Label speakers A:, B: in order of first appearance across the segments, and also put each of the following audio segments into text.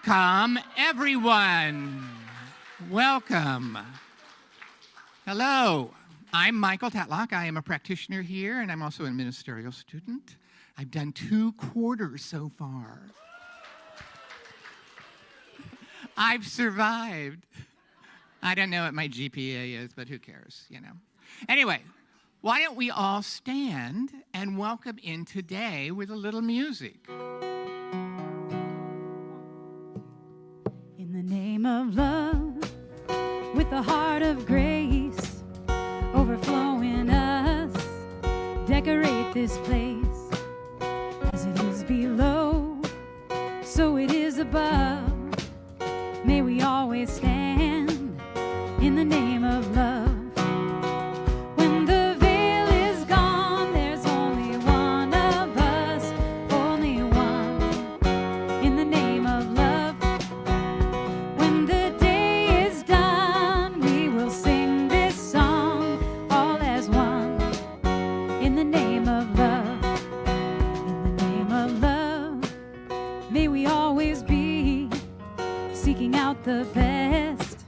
A: Welcome, everyone. Welcome. Hello. I'm Michael Tatlock. I am a practitioner here, and I'm also a ministerial student. I've done 2 quarters so far. I've survived. I don't know what my GPA is, but who cares, you know. Anyway, why don't we all stand and welcome in today with a little music.
B: In the name of love, with a heart of grace, overflowing us, decorate this place. As it is below, so it is above. May we always stand in the name of love. When the veil is gone, there's only one of us, only one, in the name of love. When the day is done, we will sing this song, all as one, in the name of love. In the name of love, may we always be seeking out the best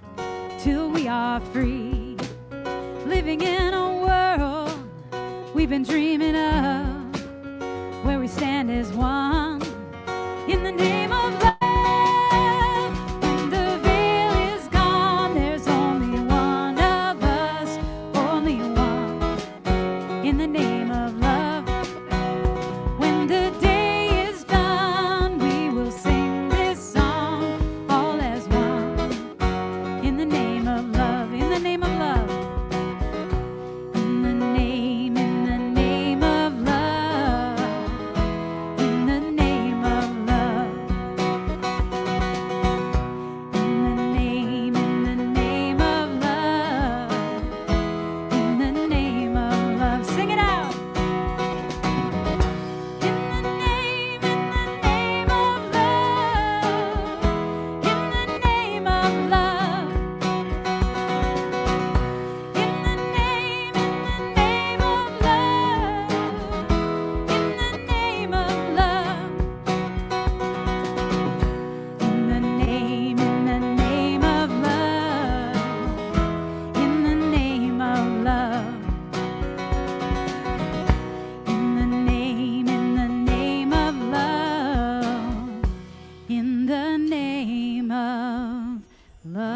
B: till we are free, living in a world we've been dreaming of, where we stand as one in the name of love. When the veil is gone, there's only one of us, only one, in the name of love. When the day is done, we will sing this song, all as one, in the name of love, in the name of love. In the name of love, in the name of love. In the name of love, in the name of love. Sing it out. In the name of love, in the name of love. In the name of love, in the name of love. In the name of love, in the name of love. In the name of love, in the name of love.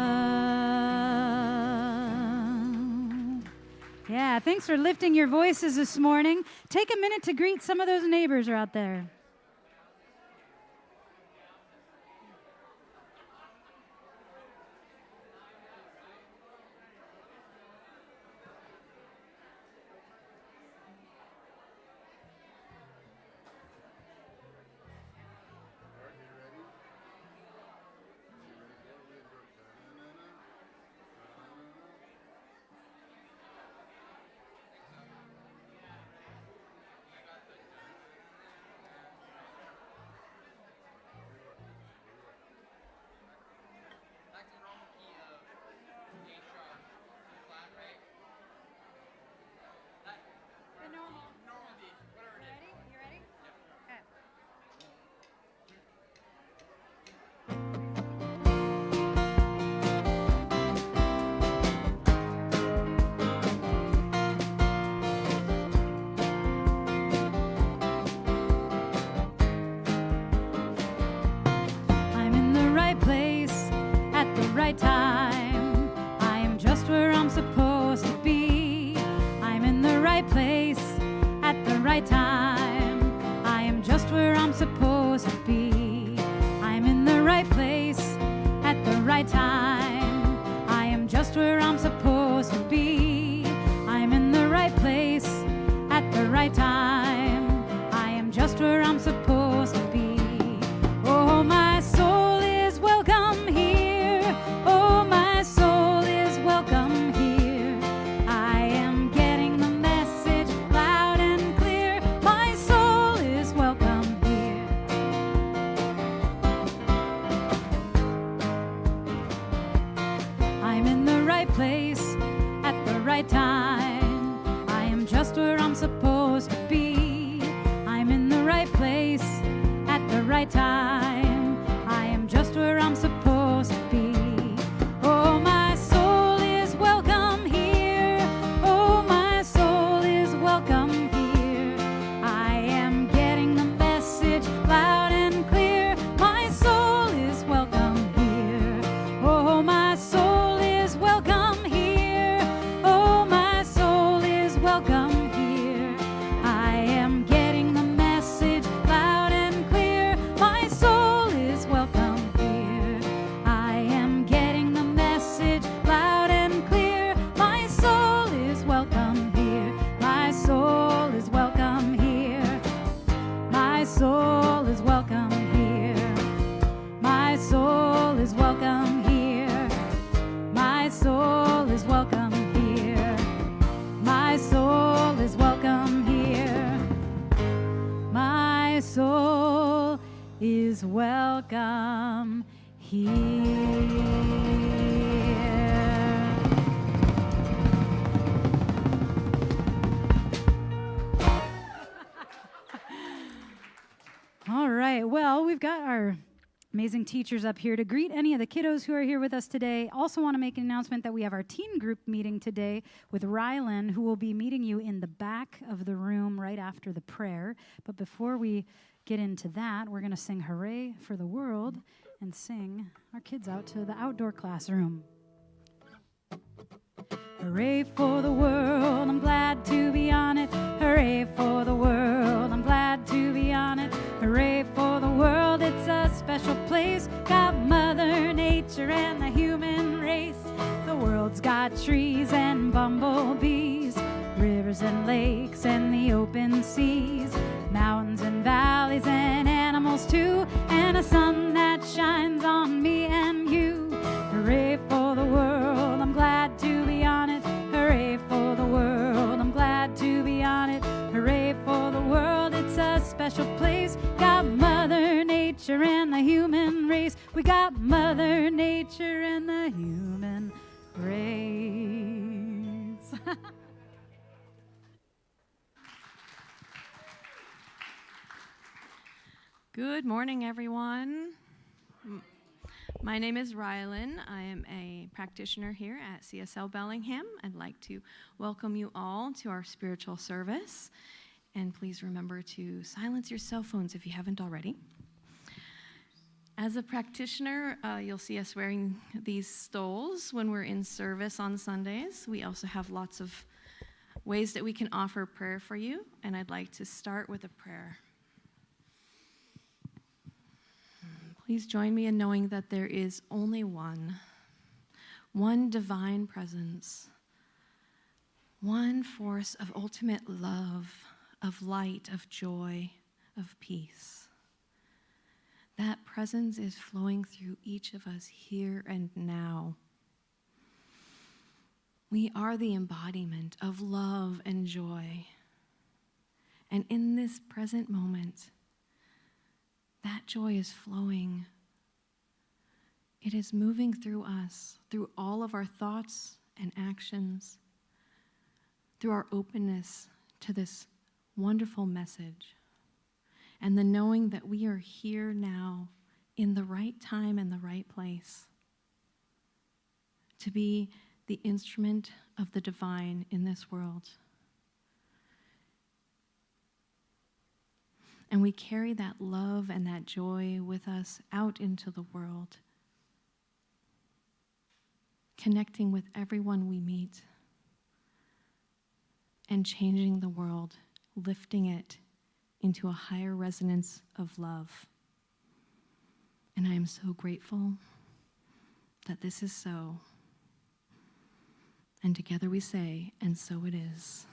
B: Yeah, thanks for lifting your voices this morning. Take a minute to greet some of those neighbors out there. I'm in the right place at the right time. I am just where I'm supposed to be. I'm in the right place at the right time. I am just where I'm supposed to be. I'm in the right place at the right time. I am just where I'm supposed to be. I'm in the right place at the right time. I am just where I'm supposed to be. Oh, my soul is welcome here. Oh, my soul is welcome here. I am getting the message loud and clear. My soul is welcome here. I'm in the right place at the right time. I am just where I'm supposed to be. I'm in the right place at the right time. I am just where is welcome here. All right, well, we've got our amazing teachers up here to greet any of the kiddos who are here with us today. Also want to make an announcement that we have our teen group meeting today with Rylan, who will be meeting you in the back of the room right after the prayer. But before we get into that, we're going to sing Hooray for the World and sing our kids out to the outdoor classroom. Hooray for the world, I'm glad to be on it. Hooray for the world, I'm glad to be on it. Hooray for the world, it's a special place. Got Mother Nature and the human race. The world's got trees and bumblebees, rivers and lakes and the open seas, mountains and valleys and animals too, and a sun that shines on me and you. Hooray for the world, I'm glad to be on it. Hooray for the world, I'm glad to be on it. Hooray for the world, it's a special place. Got Mother Nature and the human race. We got Mother Nature and the human race.
C: Good morning, everyone. My name is Rylan. I am a practitioner here at CSL Bellingham. I'd like to welcome you all to our spiritual service. And please remember to silence your cell phones if you haven't already. As a practitioner, you'll see us wearing these stoles when we're in service on Sundays. We also have lots of ways that we can offer prayer for you, and I'd like to start with a prayer. Please join me in knowing that there is only one divine presence, one force of ultimate love, of light, of joy, of peace. That presence is flowing through each of us here and now. We are the embodiment of love and joy. And in this present moment, that joy is flowing. It is moving through us, through all of our thoughts and actions, through our openness to this wonderful message, and the knowing that we are here now in the right time and the right place to be the instrument of the divine in this world. And we carry that love and that joy with us out into the world, connecting with everyone we meet and changing the world, lifting it into a higher resonance of love. And I am so grateful that this is so. And together we say, and so it is.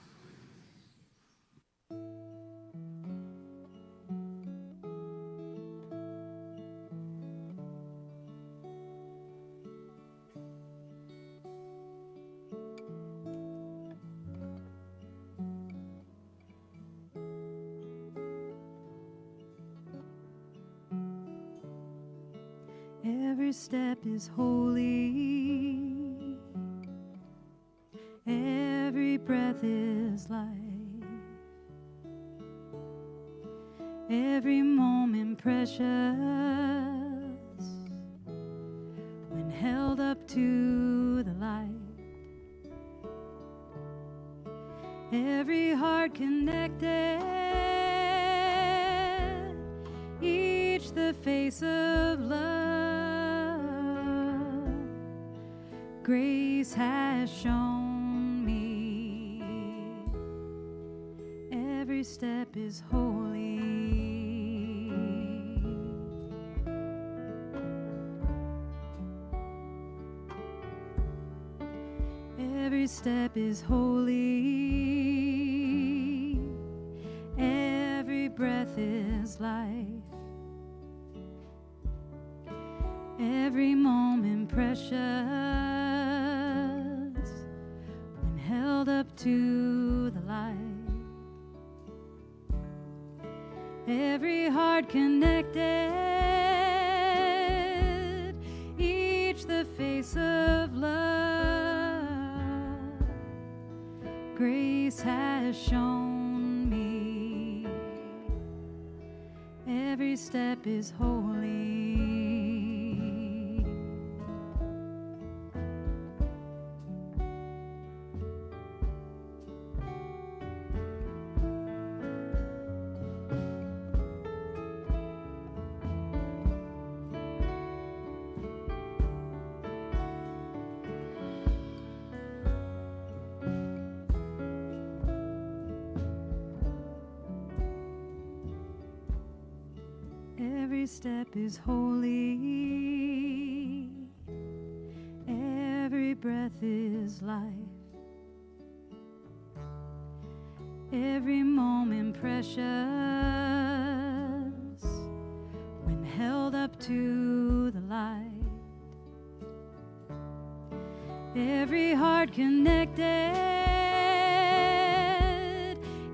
B: Every step is holy, every breath is life, every moment precious when held up to the light. Every heart connected, each the face of love. Grace has shown me every step is holy. Every step is holy. Every breath is life. Every moment precious when held up to the light. Every heart heart connected, each the face of love. Grace has shown me every step is holy. Every step is holy, every breath is life, every moment precious when held up to the light. Every heart connected,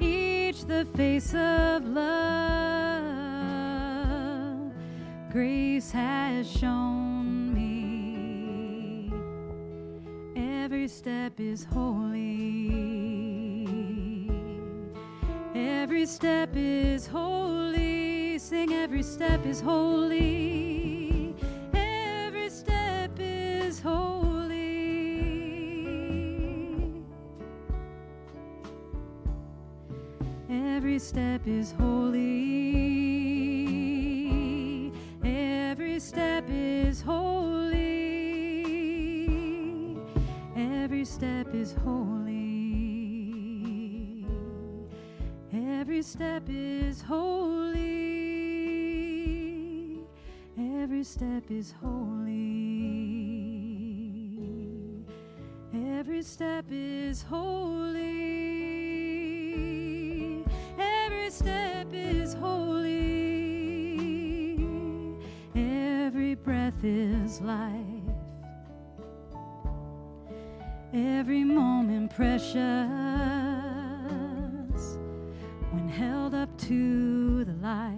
B: each the face of love. Grace has shown me every step is holy. Every step is holy. Sing, every step is holy. Every step is holy. Every step is holy. Every step is holy. Every step is holy. Every step is holy. Every step is holy. Every step is holy. Every step is holy. Every breath is life. Every moment precious when held up to the light.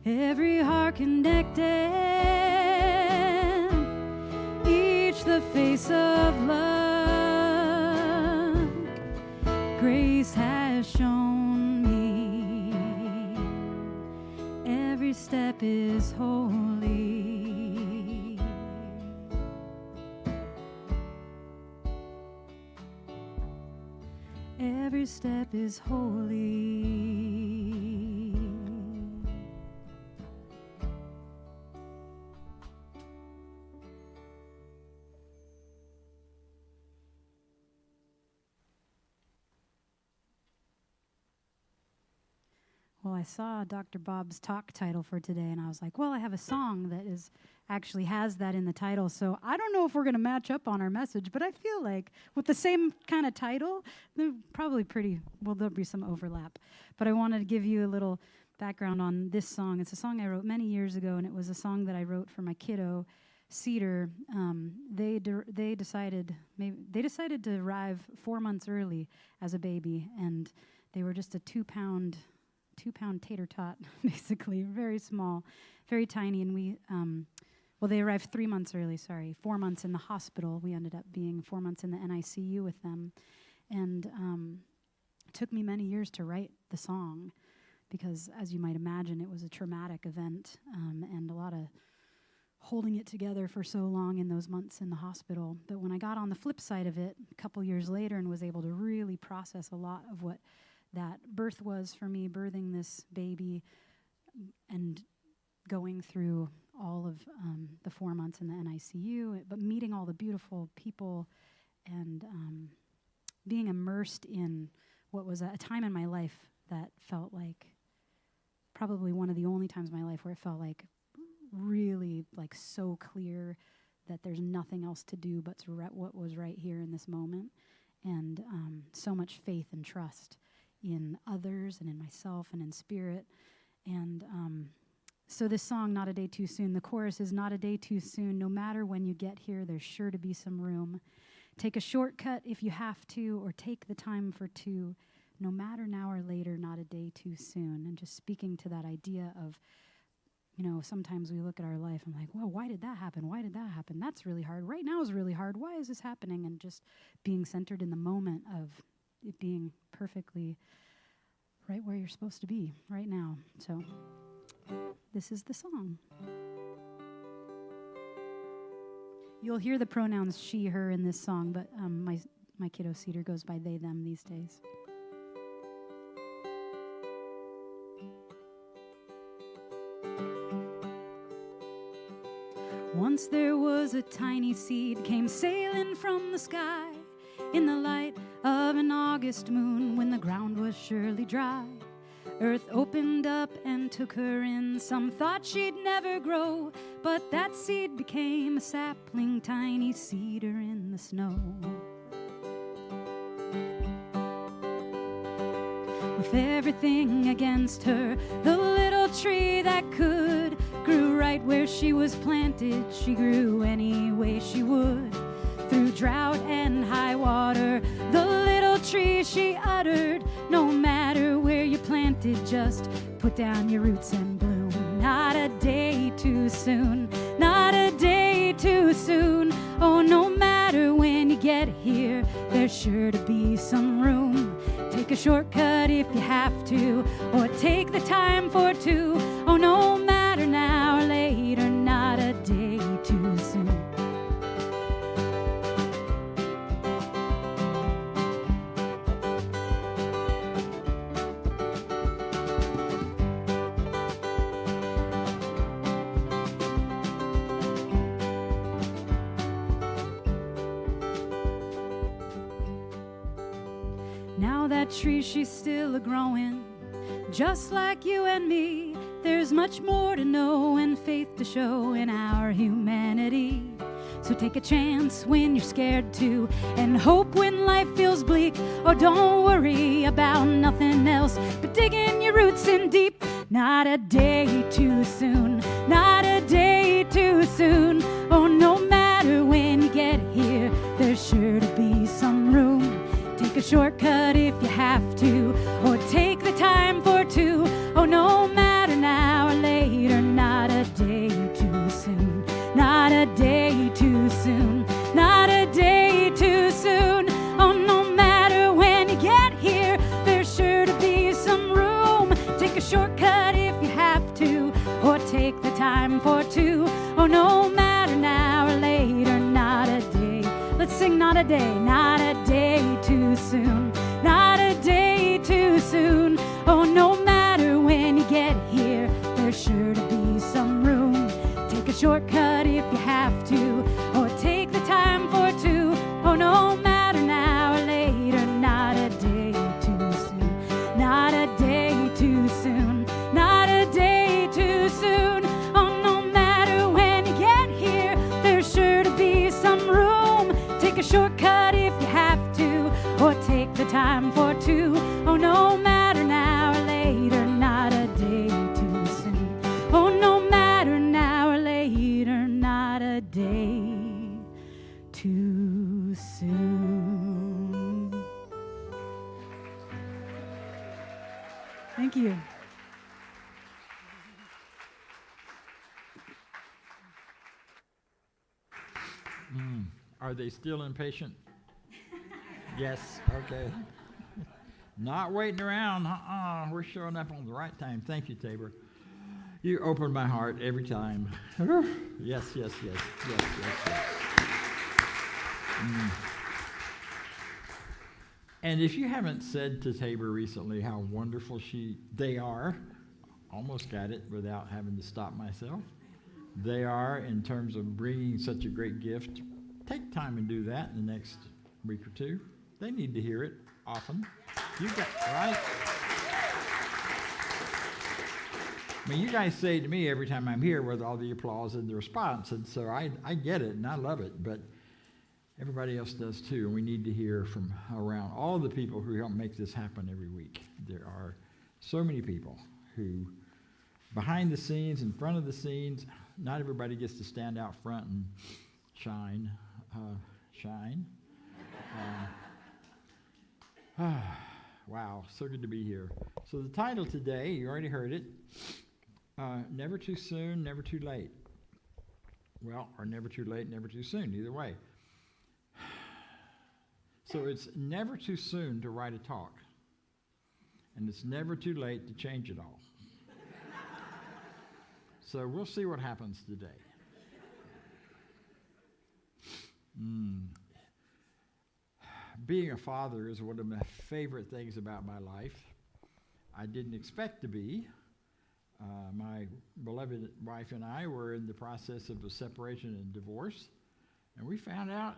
B: Every heart connected, each the face of love. Grace has shown me every step is holy. Every step is holy. Well, I saw Dr. Bob's talk title for today, and I was like, well, I have a song that actually has that in the title, so I don't know if we're going to match up on our message, but I feel like with the same kind of title, they're probably there'll be some overlap. But I wanted to give you a little background on this song. It's a song I wrote many years ago, and it was a song that I wrote for my kiddo, Cedar. They decided to arrive 4 months early as a baby, and they were just a two-pound tater tot, basically, very small, very tiny, and they arrived 3 months early, 4 months in the hospital. We ended up being 4 months in the NICU with them, and it took me many years to write the song because, as you might imagine, it was a traumatic event, and a lot of holding it together for so long in those months in the hospital. But when I got on the flip side of it a couple years later and was able to really process a lot of what that birth was for me, birthing this baby and going through all of the 4 months in the NICU, but meeting all the beautiful people and being immersed in what was a time in my life that felt like probably one of the only times in my life where it felt like really like so clear that there's nothing else to do but to what was right here in this moment, and so much faith and trust in others and in myself and in spirit. And so this song, Not a Day Too Soon, the chorus is, not a day too soon, no matter when you get here, there's sure to be some room. Take a shortcut if you have to, or take the time for two. no matter now or later, not a day too soon. And just speaking to that idea of, sometimes we look at our life and like, well, why did that happen? Why did that happen? That's really hard. Right now is really hard. Why is this happening? And just being centered in the moment of it being perfectly right where you're supposed to be right now. So this is the song. You'll hear the pronouns she, her in this song, but my kiddo Cedar goes by they, them these days. Once there was a tiny seed came sailing from the sky in the light of an August moon when the ground was surely dry. Earth opened up and took her in. Some thought she'd never grow, but that seed became a sapling, tiny cedar in the snow. With everything against her, the little tree that could grew right where she was planted. She grew any way she would. Through drought and high water, the little tree she uttered, no matter where you planted, just put down your roots and bloom. Not a day too soon, not a day too soon. Oh, no matter when you get here, there's sure to be some room. Take a shortcut if you have to, or take the time for two. Oh, no matter now or later, not a day too soon. Now that tree, she's still a-growing, just like you and me. There's much more to know and faith to show in our humanity. So take a chance when you're scared to, and hope when life feels bleak. Oh, don't worry about nothing else, but dig in your roots in deep. Not a day too soon, not a day too soon. Oh, no matter when you get here, there's sure to be some room. Take a shortcut if you have to, or take the time for two. Oh, no matter now or later, not a day too soon, not a day too soon, not a day too soon. Oh, no matter when you get here, there's sure to be some room. Take a shortcut if you have to, or take the time for two. Oh, no matter now or later, not a day. Let's sing not a day, not a day too soon, not a day too soon. Oh, no matter when you get here, there's sure to be some room. Take a shortcut if you have to, or take the time for two. Oh, no matter now or later, not a day too soon, not a day too soon, not a day too soon. Oh, no matter when you get here, there's sure to be some room. Take a shortcut if you have to, or take the time for two. Oh, no matter now or later, not a day too soon. Oh, no matter now or later, not a day too soon. Thank you.
D: Are they still impatient? Yes, okay. Not waiting around. We're showing up on the right time. Thank you, Tabor. You open my heart every time. Yes, yes, yes, yes, yes, yes. And if you haven't said to Tabor recently how wonderful they are, almost got it without having to stop myself. They are in terms of bringing such a great gift. Take time and do that in the next week or two. They need to hear it often. You got right. I mean, you guys say to me every time I'm here with all the applause and the response, and so I get it and I love it, but everybody else does too, and we need to hear from around all the people who help make this happen every week. There are so many people who, behind the scenes, in front of the scenes, not everybody gets to stand out front and shine. Wow, so good to be here. So the title today, you already heard it, Never Too Soon, Never Too Late. Well, or never too late, never too soon, either way. So it's never too soon to write a talk, and it's never too late to change it all. So we'll see what happens today. Being a father is one of my favorite things about my life. I didn't expect to be. My beloved wife and I were in the process of a separation and divorce, and we found out,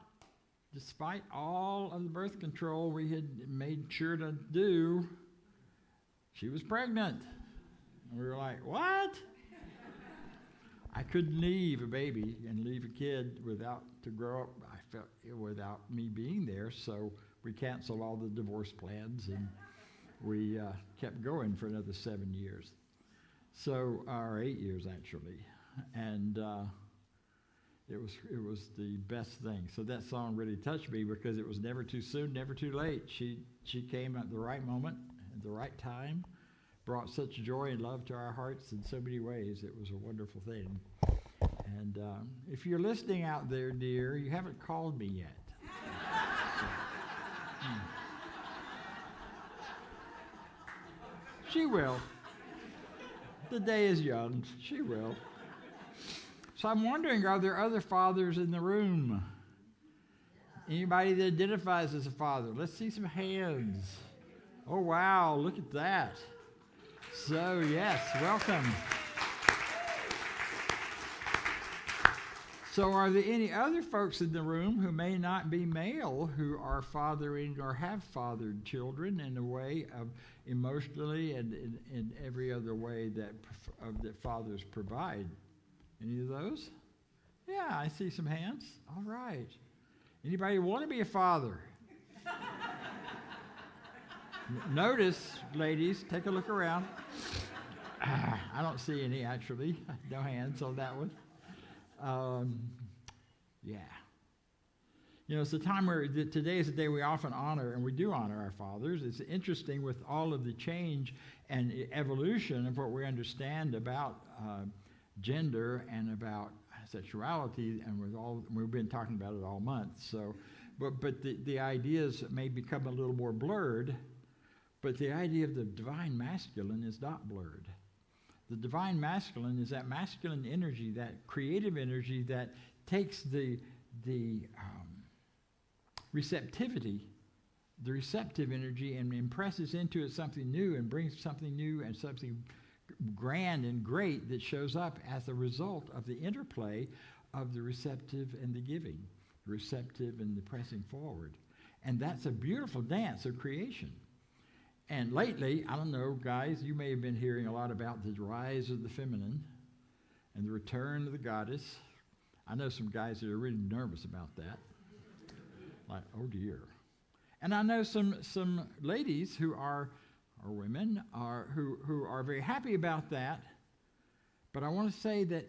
D: despite all of the birth control we had made sure to do, she was pregnant. And we were like, what? I couldn't leave a baby and leave a kid to grow up, I felt, without me being there, so we canceled all the divorce plans, and we kept going for another 7 years. So, or 8 years actually, and it was the best thing. So that song really touched me because it was never too soon, never too late. She came at the right moment, at the right time, brought such joy and love to our hearts in so many ways. It was a wonderful thing. And if you're listening out there, dear, you haven't called me yet. She will. The day is young. She will. So I'm wondering, are there other fathers in the room? Anybody that identifies as a father? Let's see some hands. Oh, wow, look at that. So, yes, welcome. So are there any other folks in the room who may not be male who are fathering or have fathered children in a way of emotionally and in every other way that fathers provide? Any of those? Yeah, I see some hands. All right. Anybody want to be a father? Notice, ladies, take a look around. I don't see any, actually. No hands on that one. Yeah. You know, it's a time where today is a day we often honor, and we do honor our fathers. It's interesting with all of the change and evolution of what we understand about gender and about sexuality, and we've been talking about it all month. So, but the ideas may become a little more blurred, but the idea of the divine masculine is not blurred. The divine masculine is that masculine energy, that creative energy that takes the receptivity, the receptive energy, and impresses into it something new and brings something new and something grand and great that shows up as a result of the interplay of the receptive and the giving, the receptive and the pressing forward. And that's a beautiful dance of creation. And lately, I don't know, guys, you may have been hearing a lot about the rise of the feminine and the return of the goddess. I know some guys that are really nervous about that. Like, oh dear. And I know some ladies who are, or women, who are very happy about that. But I want to say that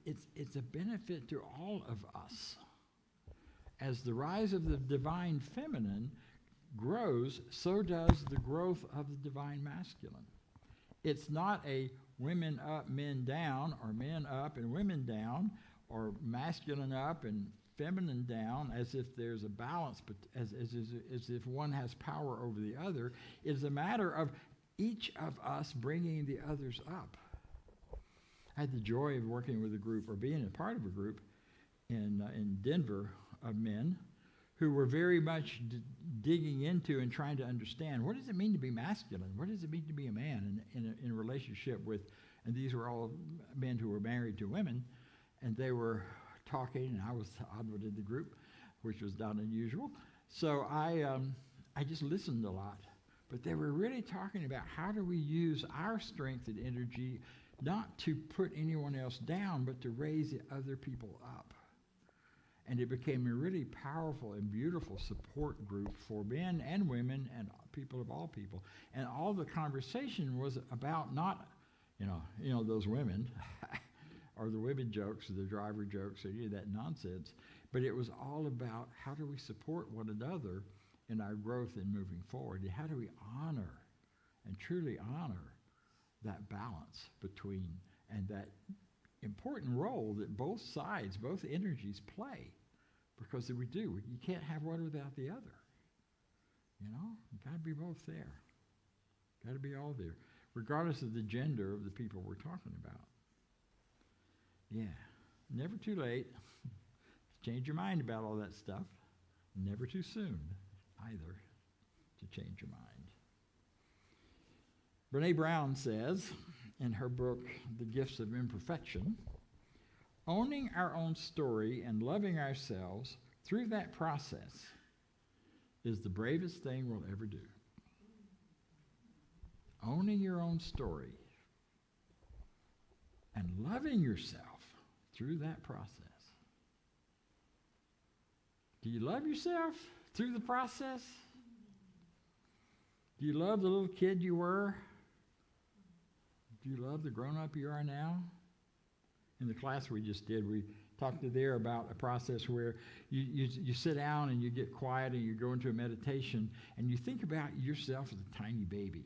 D: it's a benefit to all of us. As the rise of the divine feminine grows, so does the growth of the divine masculine. It's not a women up, men down, or men up and women down, or masculine up and feminine down, as if there's a balance, but as if one has power over the other. It's a matter of each of us bringing the others up. I had the joy of working with a group, or being a part of a group in Denver, of men who were very much digging into and trying to understand, what does it mean to be masculine? What does it mean to be a man in a relationship with, and these were all men who were married to women, and they were talking, and I was the odd one in the group, which was not unusual. So I just listened a lot. But they were really talking about how do we use our strength and energy not to put anyone else down, but to raise the other people up. And it became a really powerful and beautiful support group for men and women and people of all people. And all the conversation was about not, you know those women, or the women jokes, or the driver jokes, or any of that nonsense. But it was all about how do we support one another in our growth and moving forward? How do we honor and truly honor that balance between and that important role that both sides, both energies play? Because we do. You can't have one without the other. You know, you got to be both there. Got to be all there, regardless of the gender of the people we're talking about. Yeah, never too late to change your mind about all that stuff. Never too soon, either, to change your mind. Brene Brown says in her book, The Gifts of Imperfection, owning our own story and loving ourselves through that process is the bravest thing we'll ever do. Owning your own story and loving yourself through that process. Do you love yourself through the process? Do you love the little kid you were? Do you love the grown-up you are now? In the class we just did, we talked there about a process where you sit down and you get quiet and you go into a meditation and you think about yourself as a tiny baby.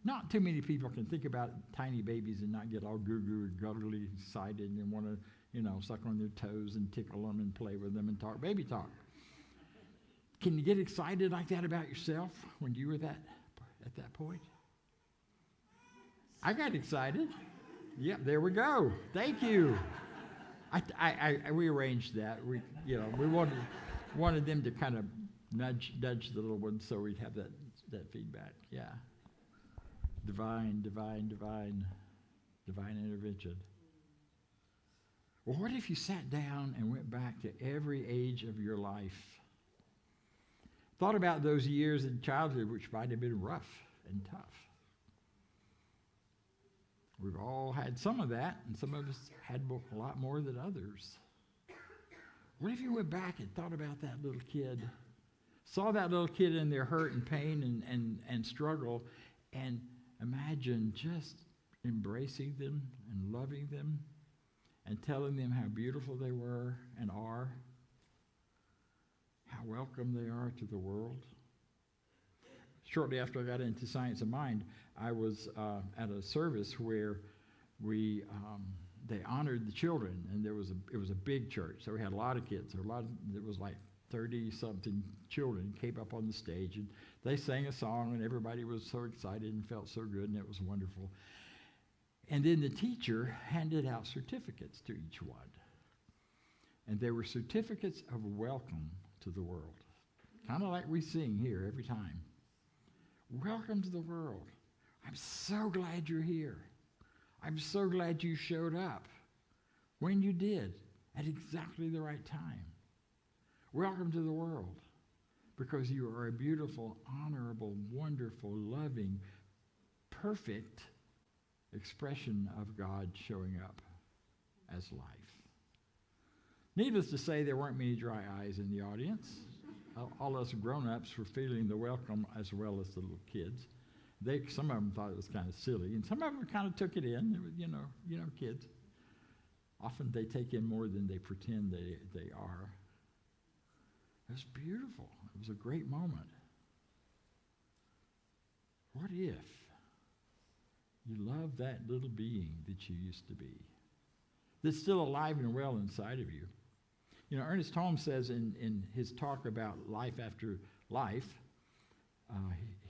D: Not too many people can think about tiny babies and not get all goo-goo and guggly excited and want to, suck on their toes and tickle them and play with them and talk baby talk. Can you get excited like that about yourself when you were at that point? I got excited. Yep, there we go. Thank you. We arranged that. We wanted them to kind of nudge the little ones so we'd have that feedback. Yeah. Divine intervention. Well, what if you sat down and went back to every age of your life? Thought about those years in childhood which might have been rough and tough. We've all had some of that, and some of us had a lot more than others. What if you went back and thought about that little kid, saw that little kid in their hurt and pain and struggle, and imagine just embracing them and loving them and telling them how beautiful they were and are, how welcome they are to the world. Shortly after I got into Science of Mind, I was at a service where they honored the children, and it was a big church, so we had a lot of kids. There was like 30-something children came up on the stage, and they sang a song, and everybody was so excited and felt so good, and it was wonderful. And then the teacher handed out certificates to each one. And they were certificates of welcome to the world, kind of like we sing here every time. Welcome to the world. I'm so glad you're here. I'm so glad you showed up when you did at exactly the right time. Welcome to the world, because you are a beautiful, honorable, wonderful, loving, perfect expression of God showing up as life. Needless to say, there weren't many dry eyes in the audience. All us grown-ups were feeling the welcome as well as the little kids. Some of them thought it was kind of silly, and some of them kind of took it in. It was, kids. Often they take in more than they pretend they are. It was beautiful. It was a great moment. What if you love that little being that you used to be, that's still alive and well inside of you? Ernest Holmes says in his talk about life after life,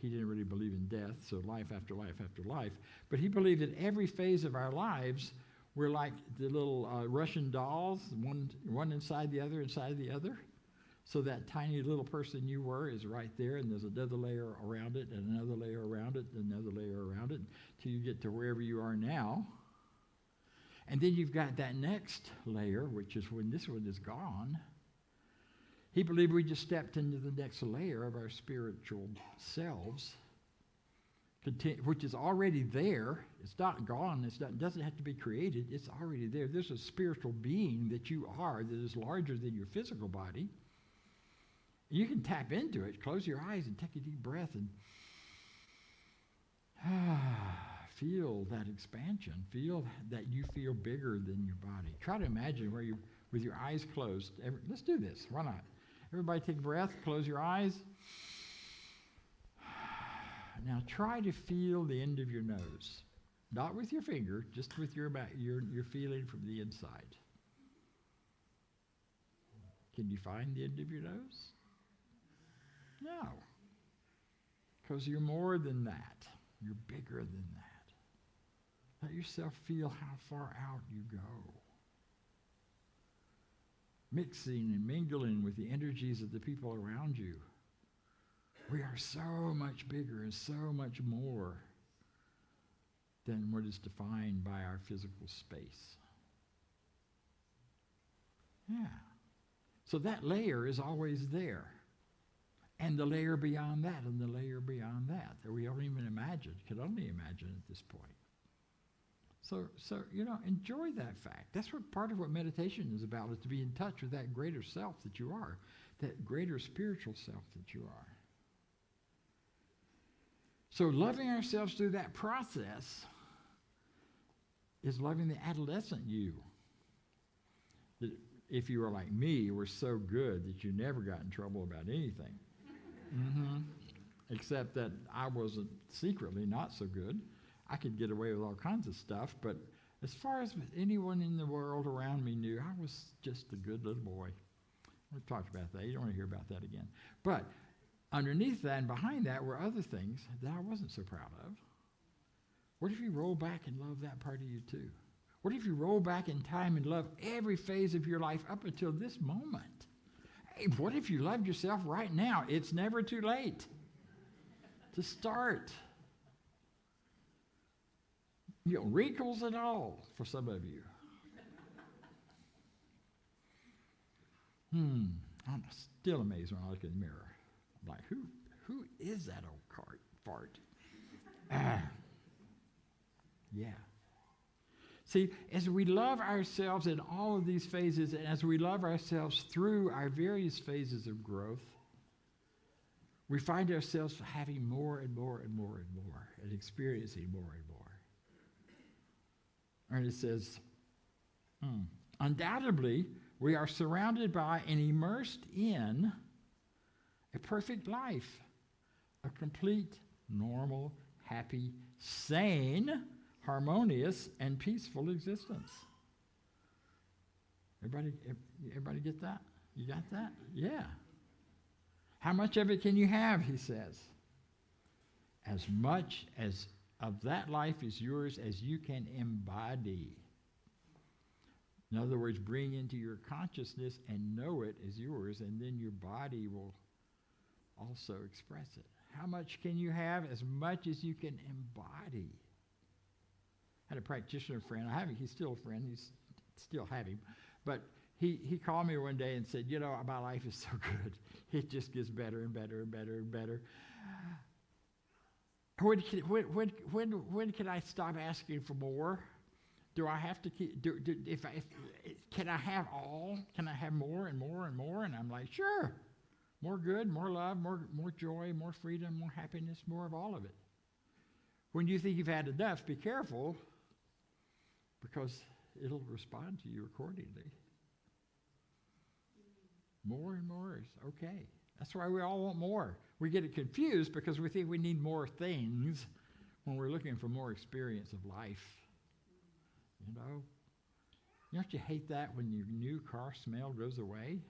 D: he didn't really believe in death, so life after life after life, but he believed that every phase of our lives, we're like the little Russian dolls, one inside the other. So that tiny little person you were is right there, and there's another layer around it, and another layer around it, and another layer around it, till you get to wherever you are now. And then you've got that next layer, which is when this one is gone. He believed we just stepped into the next layer of our spiritual selves, which is already there. It's not gone. It doesn't have to be created. It's already there. There's a spiritual being that you are that is larger than your physical body. You can tap into it. Close your eyes and take a deep breath and feel that expansion. Feel that you feel bigger than your body. Try to imagine where you, with your eyes closed. Let's do this. Why not? Everybody take a breath, close your eyes. Now try to feel the end of your nose. Not with your finger, just with your feeling from the inside. Can you find the end of your nose? No. Because you're more than that. You're bigger than that. Let yourself feel how far out you go. Mixing and mingling with the energies of the people around you. We are so much bigger and so much more than what is defined by our physical space. Yeah. So that layer is always there. And the layer beyond that, and the layer beyond that we don't even imagine, can only imagine at this point. So enjoy that fact. That's what part of what meditation is about, is to be in touch with that greater self that you are, that greater spiritual self that you are. So loving ourselves through that process is loving the adolescent you. That if you were like me, were so good that you never got in trouble about anything. Except that I wasn't secretly not so good. I could get away with all kinds of stuff, but as far as anyone in the world around me knew, I was just a good little boy. We've talked about that. You don't want to hear about that again. But underneath that and behind that were other things that I wasn't so proud of. What if you roll back and love that part of you too? What if you roll back in time and love every phase of your life up until this moment? Hey, what if you loved yourself right now? It's never too late to start. Wrinkles and all for some of you. I'm still amazed when I look in the mirror. I'm like, who is that old fart? Yeah. See, as we love ourselves in all of these phases, and as we love ourselves through our various phases of growth, we find ourselves having more and more and more and more, and experiencing more and more. And it says, undoubtedly, we are surrounded by and immersed in a perfect life, a complete, normal, happy, sane, harmonious, and peaceful existence. Everybody get that? You got that? Yeah. How much of it can you have, he says? As much as of that life is yours as you can embody. In other words, bring into your consciousness and know it as yours, and then your body will also express it. How much can you have? As much as you can embody. I had a practitioner friend. He's still a friend. He's still have him. But he called me one day and said, my life is so good. It just gets better and better and better and better. When can I stop asking for more? Do I have to keep? Can I have all? Can I have more and more and more? And I'm like, sure. More good, more love, more joy, more freedom, more happiness, more of all of it. When you think you've had enough, be careful, because it'll respond to you accordingly. More and more is okay. That's why we all want more. We get it confused because we think we need more things when we're looking for more experience of life. Don't you hate that when your new car smell goes away?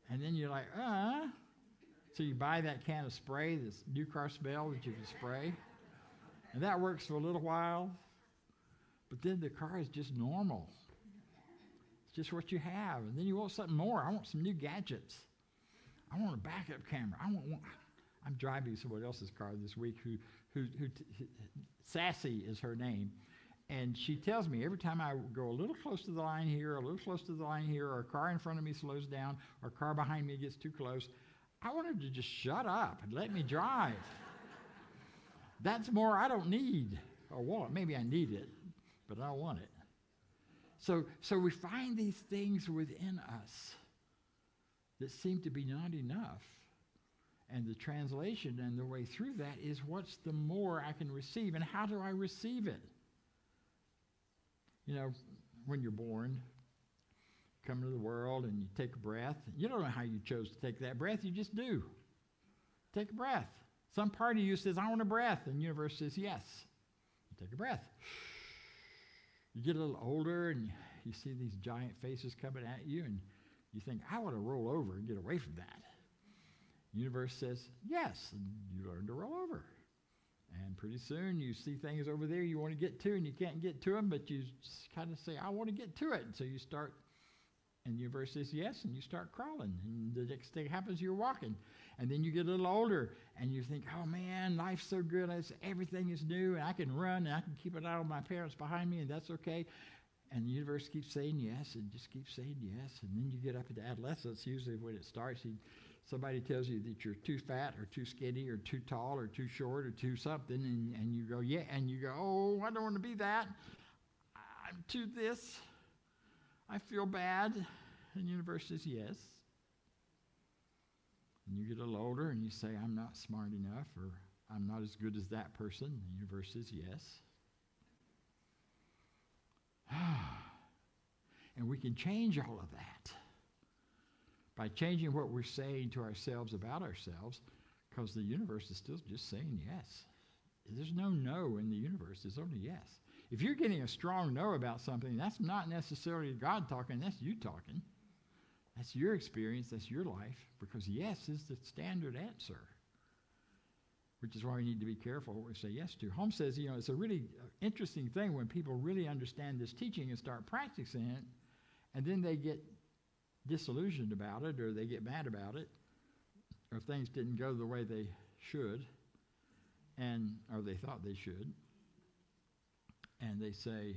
D: And then you're like, So you buy that can of spray, this new car smell that you can spray. And that works for a little while. But then the car is just normal. It's just what you have. And then you want something more. I want some new gadgets. I want a backup camera. I'm driving someone else's car this week who Sassy is her name. And she tells me every time I go a little close to the line here, a little close to the line here, or a car in front of me slows down, or a car behind me gets too close, I want her to just shut up and let me drive. That's more I don't need or want. Maybe I need it, but I don't want it. So we find these things within us that seem to be not enough. And the translation and the way through that is, what's the more I can receive, and how do I receive it? When you're born, come into the world and you take a breath. You don't know how you chose to take that breath. You just do. Take a breath. Some part of you says, I want a breath. And the universe says, yes. You take a breath. You get a little older and you see these giant faces coming at you and you think, I want to roll over and get away from that. The universe says, yes. And you learn to roll over. And pretty soon you see things over there you want to get to and you can't get to them, but you kind of say, I want to get to it. And so you start, and the universe says yes, and you start crawling. And the next thing happens, you're walking. And then you get a little older and you think, oh man, life's so good. Everything is new and I can run and I can keep an eye on my parents behind me and that's okay. And the universe keeps saying yes and just keeps saying yes. And then you get up into adolescence, usually when it starts, somebody tells you that you're too fat or too skinny or too tall or too short or too something, and you go, yeah, and you go, oh, I don't want to be that. I'm too this. I feel bad. And the universe says yes. And you get a little older and you say, I'm not smart enough or I'm not as good as that person. The universe says yes. And we can change all of that by changing what we're saying to ourselves about ourselves, because the universe is still just saying yes. There's no no in the universe. There's only yes. If you're getting a strong no about something, that's not necessarily God talking. That's you talking. That's your experience. That's your life, because yes is the standard answer, which is why we need to be careful what we say yes to. Holmes says, it's a really interesting thing when people really understand this teaching and start practicing it, and then they get disillusioned about it, or they get mad about it, or things didn't go the way they should, or they thought they should, and they say,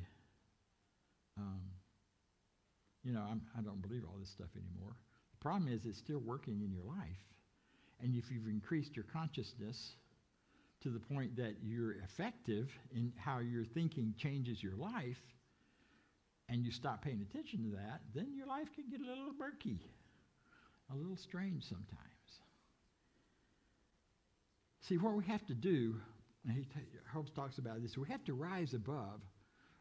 D: I don't believe all this stuff anymore. The problem is it's still working in your life, and if you've increased your consciousness to the point that you're effective in how your thinking changes your life, and you stop paying attention to that, then your life can get a little murky, a little strange sometimes. See, what we have to do, and Holmes talks about this, we have to rise above.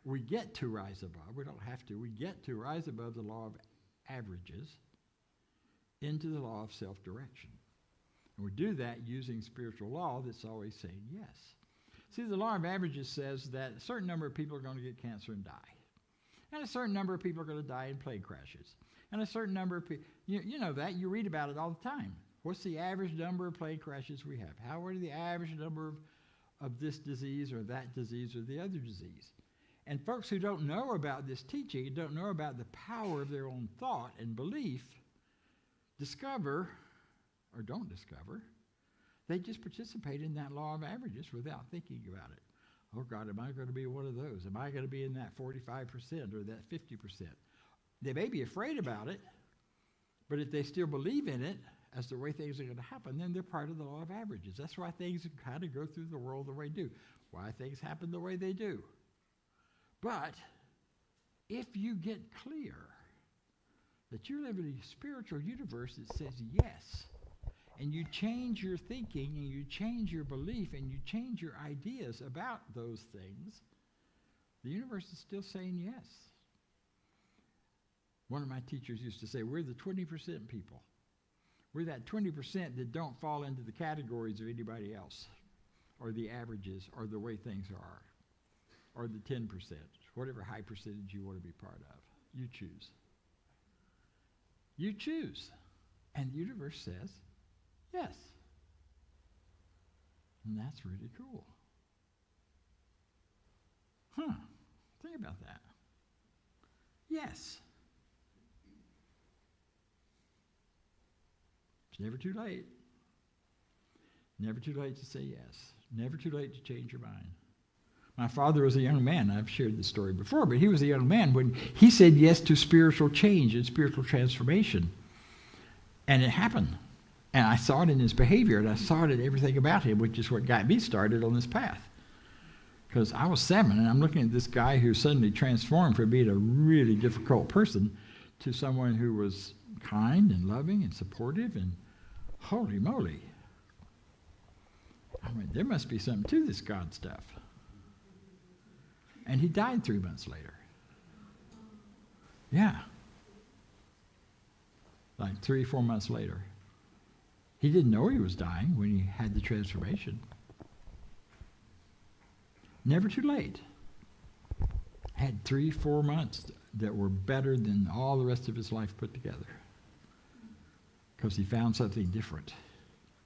D: We get to rise above. We don't have to. We get to rise above the law of averages into the law of self-direction. And we do that using spiritual law that's always saying yes. See, the law of averages says that a certain number of people are going to get cancer and die. And a certain number of people are going to die in plane crashes. And a certain number of people, you know that. You read about it all the time. What's the average number of plane crashes we have? How are the average number of this disease or that disease or the other disease? And folks who don't know about this teaching, don't know about the power of their own thought and belief, discover, or don't discover, they just participate in that law of averages without thinking about it. Oh God, am I going to be one of those? Am I going to be in that 45% or that 50%? They may be afraid about it, but if they still believe in it as the way things are going to happen, then they're part of the law of averages. That's why things kind of go through the world the way they do, why things happen the way they do. But if you get clear that you're living in a spiritual universe that says yes, and you change your thinking and you change your belief and you change your ideas about those things, the universe is still saying yes. One of my teachers used to say, we're the 20% people. We're that 20% that don't fall into the categories of anybody else, or the averages, or the way things are, or the 10%, whatever high percentage you want to be part of. You choose. You choose. And the universe says, yes. And that's really cool. Think about that. Yes. It's never too late. Never too late to say yes. Never too late to change your mind. My father was a young man. I've shared this story before, but he was a young man when he said yes to spiritual change and spiritual transformation. And it happened. And I saw it in his behavior, and I saw it in everything about him, which is what got me started on this path. Because I was 7, and I'm looking at this guy who suddenly transformed from being a really difficult person to someone who was kind and loving and supportive, and holy moly. I mean, there must be something to this God stuff. And he died 3 months later. Yeah. like 3 or 4 months later. He didn't know he was dying when he had the transformation. Never too late. Had 3, 4 months that were better than all the rest of his life put together. Because he found something different.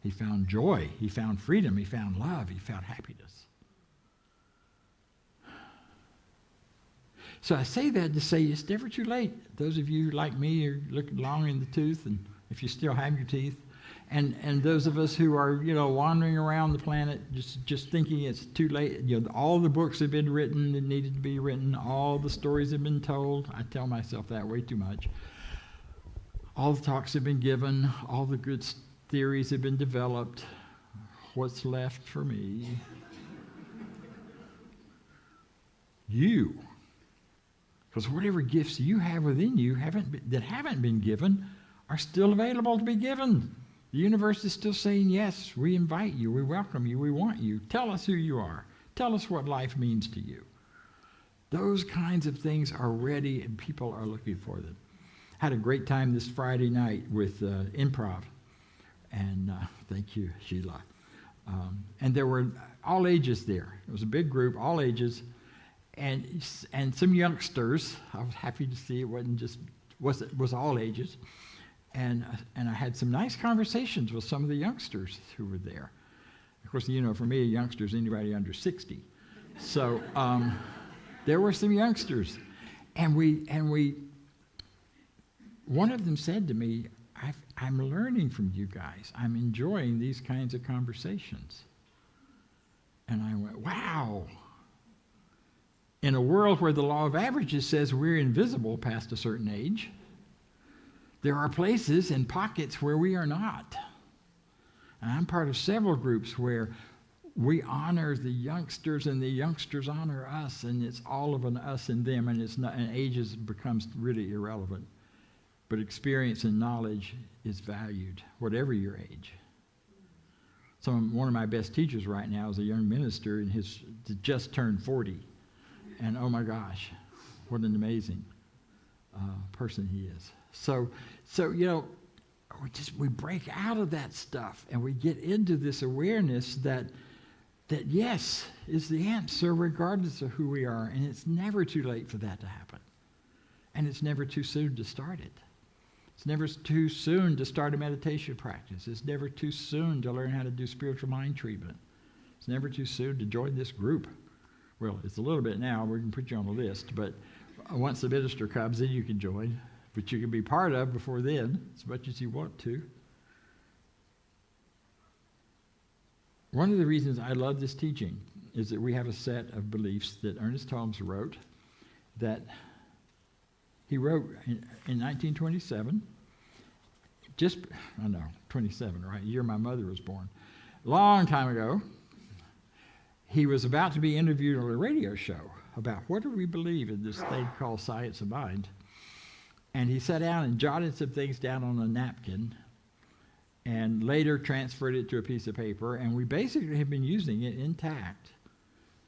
D: He found joy. He found freedom. He found love. He found happiness. So I say that to say it's never too late. Those of you like me are looking long in the tooth, and if you still have your teeth, and those of us who are, wandering around the planet just thinking it's too late. All the books have been written that needed to be written. All the stories have been told. I tell myself that way too much. All the talks have been given. All the good theories have been developed. What's left for me? You. Because whatever gifts you have within you that haven't been given are still available to be given. The universe is still saying, yes, we invite you, we welcome you, we want you. Tell us who you are. Tell us what life means to you. Those kinds of things are ready and people are looking for them. Had a great time this Friday night with Improv. And thank you, Sheila. And there were all ages there. It was a big group, all ages. And some youngsters. I was happy to see it wasn't just was all ages, and I had some nice conversations with some of the youngsters who were there. Of course, for me, a youngster is anybody under 60. So there were some youngsters, and we. One of them said to me, "I'm learning from you guys. I'm enjoying these kinds of conversations." And I went, "Wow." In a world where the law of averages says we're invisible past a certain age, there are places and pockets where we are not. And I'm part of several groups where we honor the youngsters and the youngsters honor us, and it's all of an us and them, and ages becomes really irrelevant. But experience and knowledge is valued, whatever your age. One of my best teachers right now is a young minister, and he's just turned 40. And oh my gosh, what an amazing person he is. So we break out of that stuff and we get into this awareness that yes is the answer regardless of who we are, and it's never too late for that to happen. And it's never too soon to start it. It's never too soon to start a meditation practice. It's never too soon to learn how to do spiritual mind treatment. It's never too soon to join this group. Well, it's a little bit now. We can put you on the list, but once the minister comes, then you can join. But you can be part of before then, as much as you want to. One of the reasons I love this teaching is that we have a set of beliefs that Ernest Holmes wrote, that he wrote in 1927, 27, right? The year my mother was born. Long time ago. He was about to be interviewed on a radio show about what do we believe in this thing called science of mind. And he sat down and jotted some things down on a napkin and later transferred it to a piece of paper. And we basically have been using it intact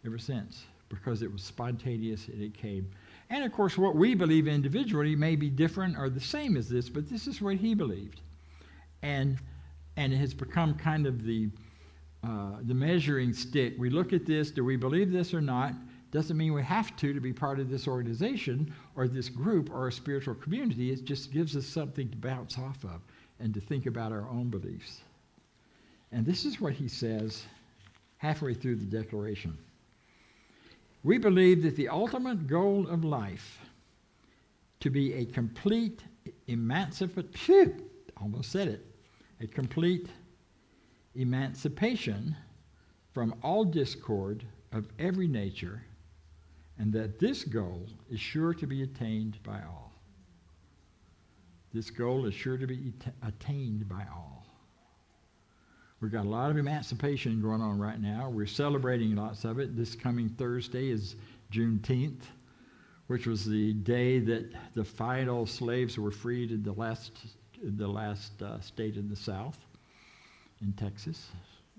D: ever since because it was spontaneous and it came. And of course, what we believe individually may be different or the same as this, but this is what he believed. And it has become kind of the measuring stick. We look at this, do we believe this or not? Doesn't mean we have to be part of this organization or this group or a spiritual community. It just gives us something to bounce off of and to think about our own beliefs. And this is what he says halfway through the declaration. We believe that the ultimate goal of life to be a complete emancipation, almost said it, a complete emancipation from all discord of every nature, and that this goal is sure to be attained by all. This goal is sure to be attained by all. We've got a lot of emancipation going on right now. We're celebrating lots of it. This coming Thursday is Juneteenth, which was the day that the final slaves were freed in the last state in the South, in Texas.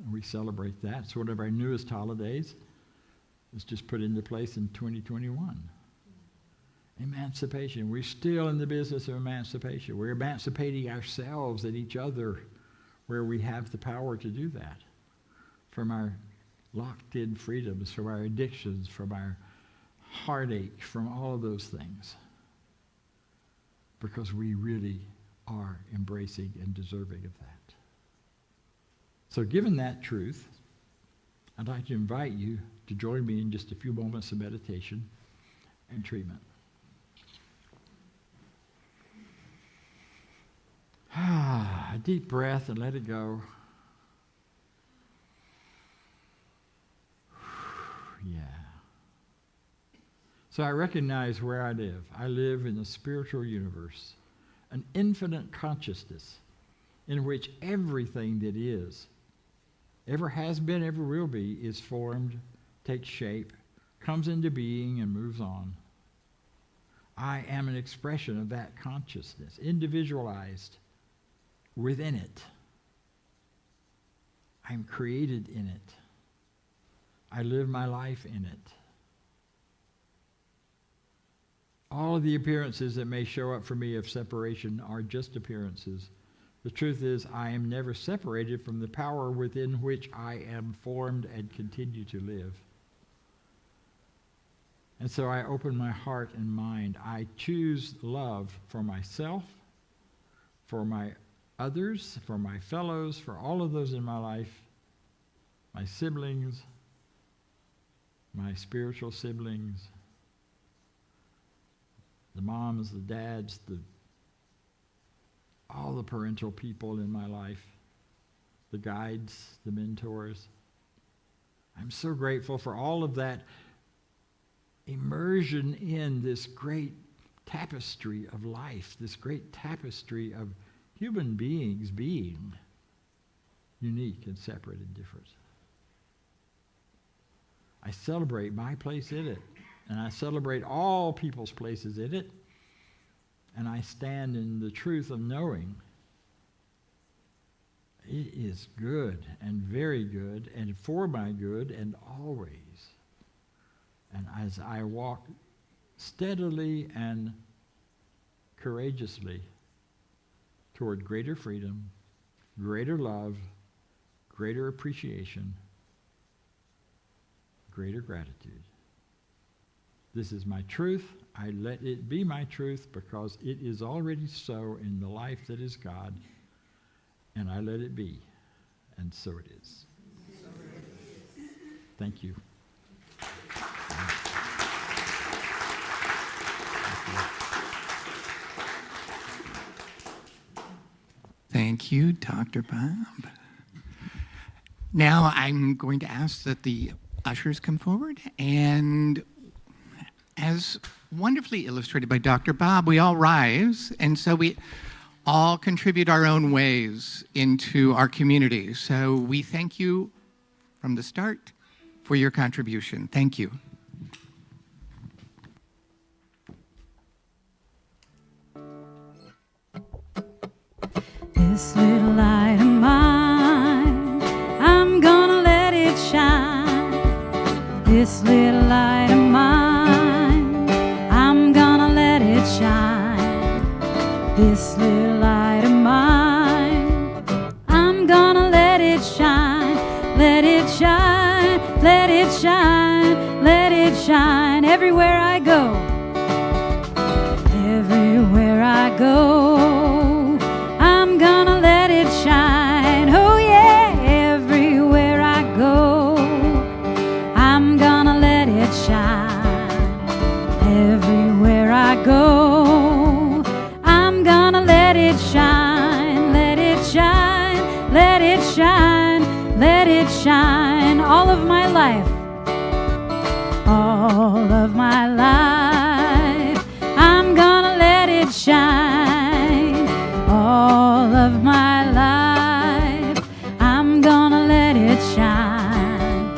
D: And we celebrate that. It's one of our newest holidays. It's just put into place in 2021. Emancipation. We're still in the business of emancipation. We're emancipating ourselves and each other where we have the power to do that. From our locked-in freedoms, from our addictions, from our heartache, from all of those things. Because we really are embracing and deserving of that. So given that truth, I'd like to invite you to join me in just a few moments of meditation and treatment. A deep breath and let it go. Yeah. So I recognize where I live. I live in a spiritual universe, an infinite consciousness in which everything that is, ever has been, ever will be, is formed, takes shape, comes into being, and moves on. I am an expression of that consciousness, individualized within it. I'm created in it. I live my life in it. All of the appearances that may show up for me of separation are just appearances. The truth is, I am never separated from the power within which I am formed and continue to live. And so I open my heart and mind. I choose love for myself, for my others, for my fellows, for all of those in my life, my siblings, my spiritual siblings, the moms, the dads, all the parental people in my life, the guides, the mentors. I'm so grateful for all of that immersion in this great tapestry of life, this great tapestry of human beings being unique and separate and different. I celebrate my place in it, and I celebrate all people's places in it, and I stand in the truth of knowing it is good and very good and for my good and always. And as I walk steadily and courageously toward greater freedom, greater love, greater appreciation, greater gratitude. This is my truth. I let it be my truth because it is already so in the life that is God, and I let it be, and so it is. Thank you.
A: Thank you, Dr. Bob. Now I'm going to ask that the ushers come forward, and as wonderfully illustrated by Dr. Bob, we all rise, and so we all contribute our own ways into our community. So we thank you from the start for your contribution. Thank you.
B: This little light of mine, I'm gonna let it shine. This little light of mine, I'm gonna let it shine. This little light of mine, I'm gonna let it shine. Let it shine, let it shine, let it shine everywhere I go. Everywhere I go, I'm gonna let it shine. Oh yeah, everywhere I go, I'm gonna let it shine. Everywhere I go, I'm gonna let it shine. Let it shine, let it shine, let it shine. All of my life, all of my life, I'm gonna let it shine. All of my life, I'm gonna let it shine.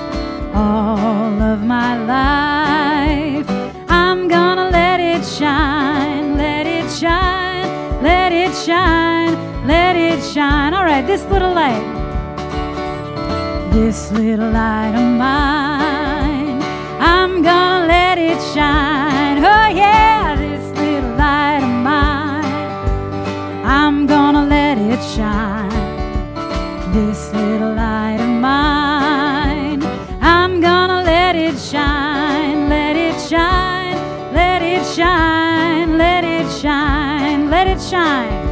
B: All of my life, I'm gonna let it shine. Let it shine, let it shine, let it shine. All right, this little light, this little light of mine, I'm gonna let it shine. Oh yeah, this shine, let it shine, let it shine.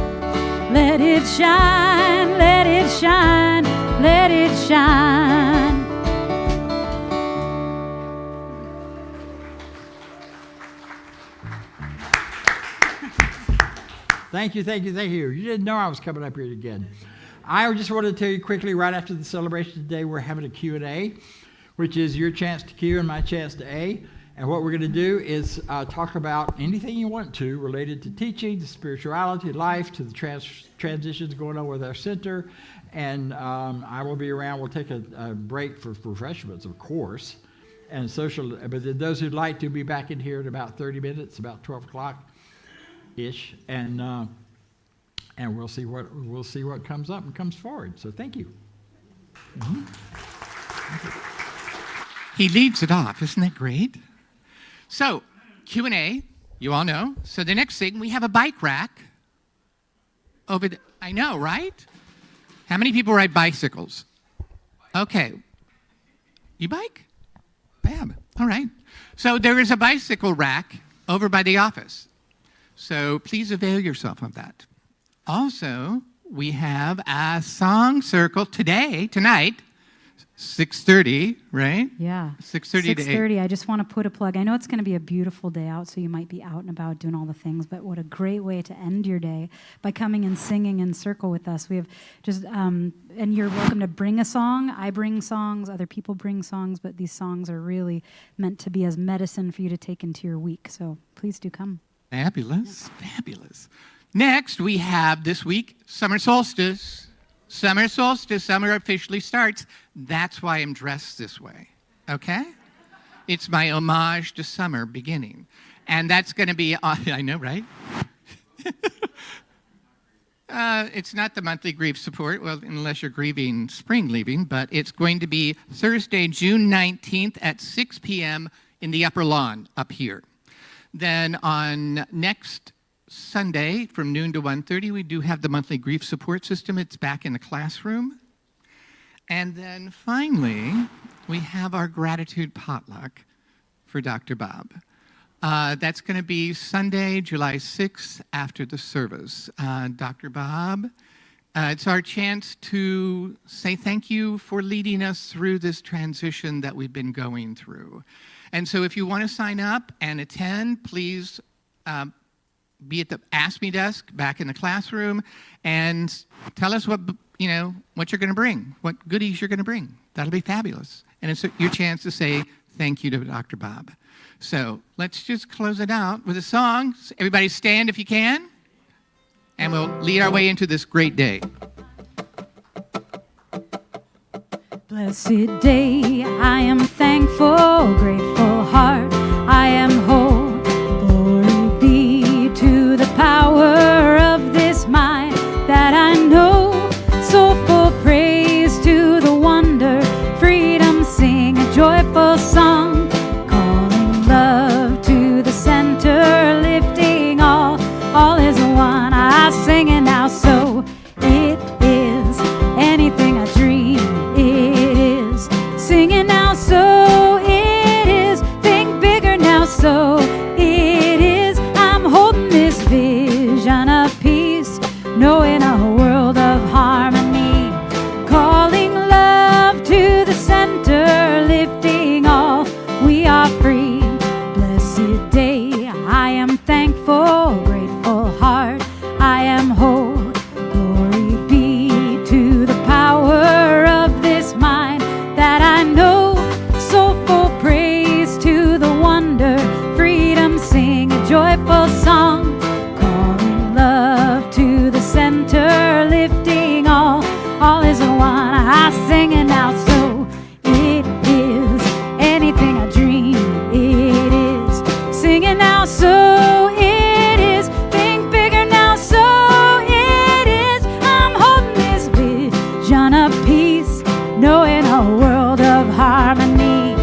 B: Let it shine, let it shine, let it shine.
D: Thank you, thank you, thank you. You didn't know I was coming up here again. I just wanted to tell you quickly, right after the celebration today, we're having a Q&A, which is your chance to Q and my chance to A. And what we're going to do is talk about anything you want to related to teaching, to spirituality, life, to the transitions going on with our center. And I will be around. We'll take a break for refreshments, of course, and social. But those who'd like to be back in here in about 30 minutes, about 12 o'clock-ish, and we'll see what comes up and comes forward. So thank you. Mm-hmm. Thank you.
A: He leads it off. Isn't that great? So, Q&A, you all know. So the next thing, we have a bike rack over the, I know, right? How many people ride bicycles? Okay. You bike? Bam. All right. So there is a bicycle rack over by the office. So please avail yourself of that. Also, we have a song circle tonight, 6:30, right?
B: Yeah.
A: 6:30 to 8.
B: 6:30. I just want to put a plug. I know it's going to be a beautiful day out, so you might be out and about doing all the things, but what a great way to end your day by coming and singing in circle with us. We have just, and you're welcome to bring a song. I bring songs, other people bring songs, but these songs are really meant to be as medicine for you to take into your week. So please do come.
A: Fabulous, fabulous. Next, we have this week, summer solstice. Summer solstice, summer officially starts. That's why I'm dressed this way, okay? It's my homage to summer beginning. And that's going to be, I know, right? It's not the monthly grief support, well, unless you're grieving spring leaving, but it's going to be Thursday, June 19th at 6 p.m. in the upper lawn up here. Then on next Sunday from noon to 1:30, we do have the monthly grief support system. It's back in the classroom. And then finally, we have our gratitude potluck for Dr. Bob. That's going to be Sunday, July 6th after the service. Dr. Bob, it's our chance to say thank you for leading us through this transition that we've been going through. And so if you want to sign up and attend, please be at the Ask Me desk back in the classroom and tell us what you're going to bring, what goodies you're going to bring. That'll be fabulous. And it's your chance to say thank you to Dr. Bob. So let's just close it out with a song. Everybody stand if you can, and we'll lead our way into this great day.
B: Blessed day, I am thankful, grateful heart, I am whole. Glory be to the power of this mind that I know. Soulful praise to the wonder, freedom, sing a joyful song. Calling love to the center, lifting all is one. I sing it now, so it is anything I dream. It is singing now, so it is. Think bigger now, so it is. I'm holding this vision of peace, knowing a world of harmony. Calling love to the center, lifting all. We are free. Blessed day, I am thankful, grateful heart, I am whole. Glory be to the power of this mind that I know. Soulful praise to the wonder, freedom, sing a joyful song. Calling love to the center, lifting all is one. I sing it now, so it is anything I dream. It is singing now, so it is. Think bigger now, so it is. I'm holding this vision of peace, knowing a world of harmony.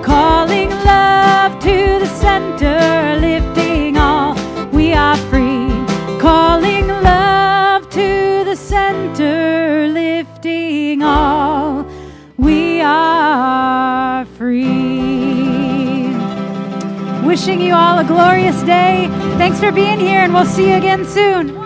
B: Calling love to the center, lifting all. We are free. Calling love to the center, lifting all. We are free. Wish wishing you all a glorious day. Thanks for being here, and we'll see you again soon.